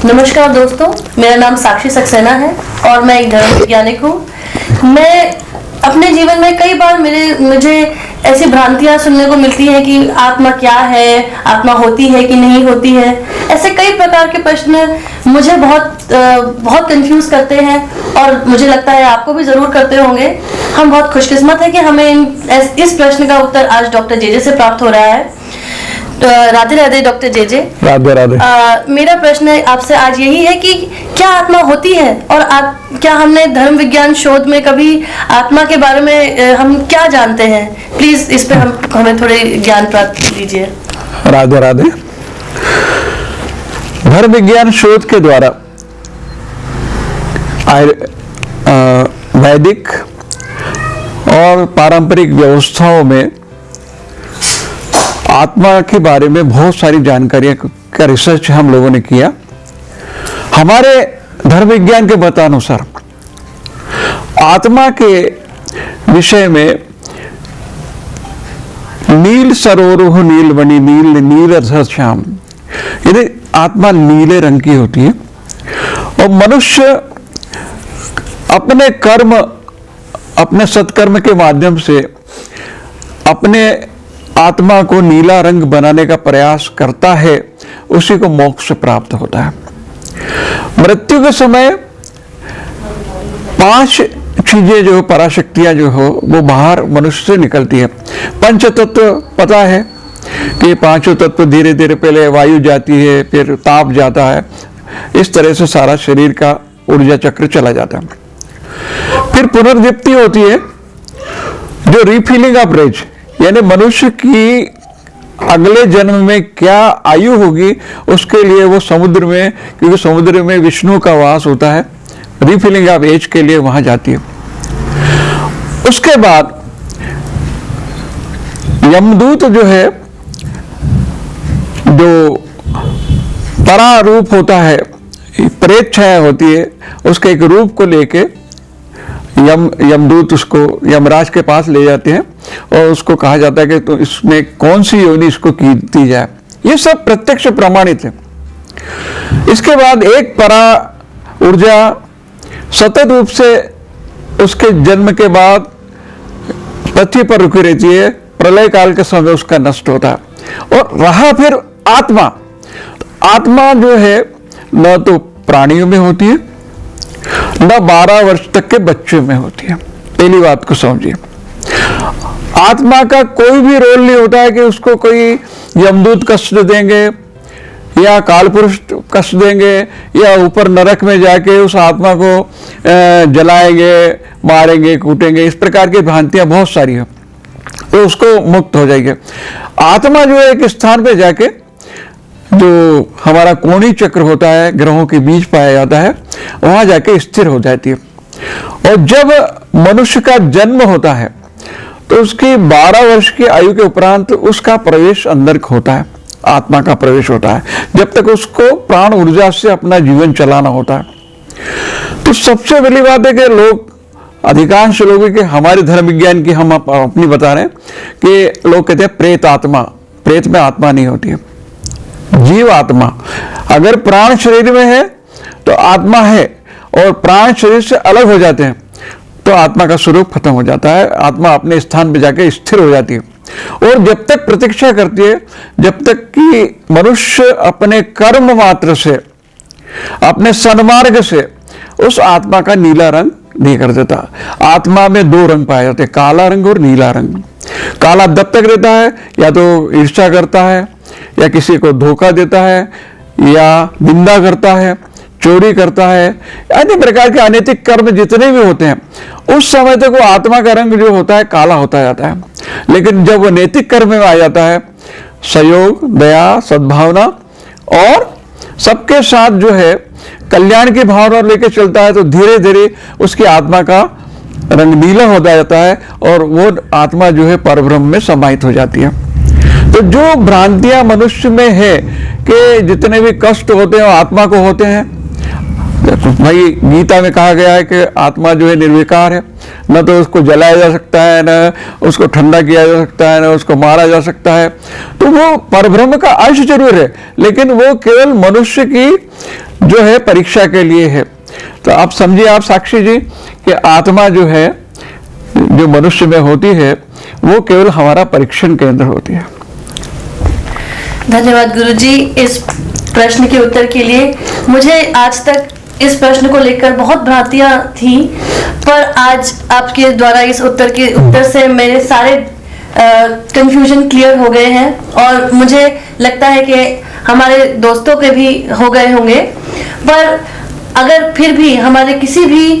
नमस्कार दोस्तों, मेरा नाम साक्षी सक्सेना है और मैं एक धर्म वैज्ञानिक हूँ। मैं अपने जीवन में कई बार मुझे ऐसी भ्रांतियां सुनने को मिलती हैं कि आत्मा क्या है, आत्मा होती है कि नहीं होती है। ऐसे कई प्रकार के प्रश्न मुझे बहुत कंफ्यूज करते हैं और मुझे लगता है आपको भी जरूर करते होंगे। हम बहुत खुशकिस्मत है कि हमें इस प्रश्न का उत्तर आज डॉक्टर जेजे से प्राप्त हो रहा है। तो राधे राधे डॉक्टर जेजे। राधे राधे। मेरा प्रश्न आपसे आज यही है कि क्या आत्मा होती है और क्या हमने धर्म विज्ञान शोध में कभी आत्मा के बारे में हम क्या जानते हैं? प्लीज इस पे हमें थोड़े ज्ञान प्राप्त कीजिए। राधे राधे। धर्म विज्ञान शोध के द्वारा वैदिक और पारंपरिक व्यवस्थाओं में आत्मा के बारे में बहुत सारी जानकारियां का रिसर्च हम लोगों ने किया। हमारे धर्म विज्ञान के बतानुसार आत्मा के विषय में नील सरोरुह नीलमणि नील नील रथ श्याम, यदि आत्मा नीले रंग की होती है और मनुष्य अपने कर्म, अपने सत्कर्म के माध्यम से अपने आत्मा को नीला रंग बनाने का प्रयास करता है, उसी को मोक्ष प्राप्त होता है। मृत्यु के समय 5 चीजें जो पराशक्तियां जो हो वो बाहर मनुष्य से निकलती है। पंच तत्व पता है कि 5 तत्व धीरे धीरे पहले वायु जाती है, फिर ताप जाता है, इस तरह से सारा शरीर का ऊर्जा चक्र चला जाता है। फिर पुनर्दीप्ति होती है, जो रीफिलिंग ऑफ रेज, यानी मनुष्य की अगले जन्म में क्या आयु होगी उसके लिए वो समुद्र में, क्योंकि समुद्र में विष्णु का वास होता है, रीफिलिंग ऑफ एज के लिए वहां जाती है। उसके बाद यमदूत जो है, जो परारूप होता है, प्रेत छाया होती है, उसके एक रूप को लेके यमदूत उसको यमराज के पास ले जाते हैं और उसको कहा जाता है कि तो इसमें कौन सी योनि इसको दी जाए। ये सब प्रत्यक्ष प्रमाणित है। इसके बाद एक परा ऊर्जा सतत रूप से उसके जन्म के बाद पृथ्वी पर रुकी रहती है, प्रलय काल के समय उसका नष्ट होता है। और रहा फिर आत्मा। आत्मा जो है न तो प्राणियों में होती है, न 12 वर्ष तक के बच्चों में होती है। पहली बात को समझिए, आत्मा का कोई भी रोल नहीं होता है कि उसको कोई यमदूत कष्ट देंगे या कालपुरुष कष्ट देंगे या ऊपर नरक में जाके उस आत्मा को जलाएंगे, मारेंगे, कूटेंगे। इस प्रकार की भ्रांतियां बहुत सारी है, तो उसको मुक्त हो जाएगी। आत्मा जो है एक स्थान पे जाके, जो हमारा कोणी चक्र होता है, ग्रहों के बीच पाया जाता है, वहां जाके स्थिर हो जाती है। और जब मनुष्य का जन्म होता है तो उसकी 12 वर्ष की आयु के उपरांत उसका प्रवेश अंदर होता है, आत्मा का प्रवेश होता है, जब तक उसको प्राण ऊर्जा से अपना जीवन चलाना होता है। तो सबसे पहली बात है कि लोग, अधिकांश लोगों के, हमारे धर्म विज्ञान की हम अपनी बता रहे हैं कि लोग कहते हैं प्रेत आत्मा। प्रेत में आत्मा नहीं होती है, जीव आत्मा। अगर प्राण शरीर में है तो आत्मा है, और प्राण शरीर से अलग हो जाते हैं तो आत्मा का स्वरूप खत्म हो जाता है, आत्मा अपने स्थान पर जाके स्थिर हो जाती है। और जब तक प्रतीक्षा करती है, जब तक कि मनुष्य अपने कर्म मात्र से, अपने सन्मार्ग से उस आत्मा का नीला रंग नहीं कर देता। आत्मा में 2 रंग पाए जाते हैं, काला रंग और नीला रंग। काला तब तक रहता है या तो ईर्ष्या करता है, या किसी को धोखा देता है, या निंदा करता है, चोरी करता है, अन्य प्रकार के अनैतिक कर्म जितने भी होते हैं, उस समय तक वो आत्मा का रंग जो होता है काला होता जाता है। लेकिन जब वो नैतिक कर्म में आ जाता है, सहयोग, दया, सद्भावना और सबके साथ जो है कल्याण की भावना लेकर चलता है, तो धीरे धीरे उसकी आत्मा का रंग नीला होता जाता है और वो आत्मा जो है परब्रह्म में समाहित हो जाती है। तो जो भ्रांतियां मनुष्य में है कि जितने भी कष्ट होते हैं वो आत्मा को होते हैं, भाई गीता में कहा गया है कि आत्मा जो है निर्विकार है, न तो उसको जलाया जा सकता है, न उसको ठंडा किया जा सकता है, न उसको मारा जा सकता है। तो वो परब्रह्म का अंश जरूर है, लेकिन वो केवल मनुष्य की जो है परीक्षा के लिए है। तो आप समझिए आप साक्षी जी कि आत्मा जो है, जो मनुष्य में होती है, वो केवल हमारा परीक्षण केंद्र होती है। धन्यवाद गुरुजी इस प्रश्न के उत्तर के लिए। मुझे आज तक इस प्रश्न को लेकर बहुत भ्रांतियां थी, पर आज आपके द्वारा इस उत्तर से मेरे सारे कंफ्यूजन क्लियर हो गए हैं, और मुझे लगता है कि हमारे दोस्तों के भी हो गए होंगे। पर अगर फिर भी हमारे किसी भी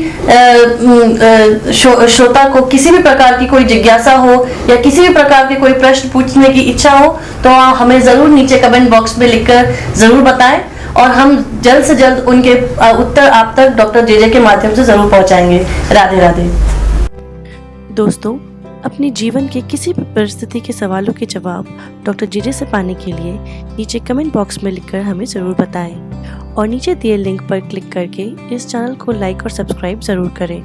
श्रोता को किसी भी प्रकार की कोई जिज्ञासा हो या किसी भी प्रकार के कोई प्रश्न पूछने की इच्छा हो, तो हमें जरूर नीचे कमेंट बॉक्स में लिखकर जरूर बताएं, और हम जल्द से जल्द उनके उत्तर आप तक डॉक्टर जेजे के माध्यम से जरूर पहुंचाएंगे। राधे राधे। दोस्तों, अपने जीवन के किसी भी परिस्थिति के सवालों के जवाब डॉक्टर जेजे से पाने के लिए नीचे कमेंट बॉक्स में लिखकर हमें ज़रूर बताएं, और नीचे दिए लिंक पर क्लिक करके इस चैनल को लाइक और सब्सक्राइब ज़रूर करें।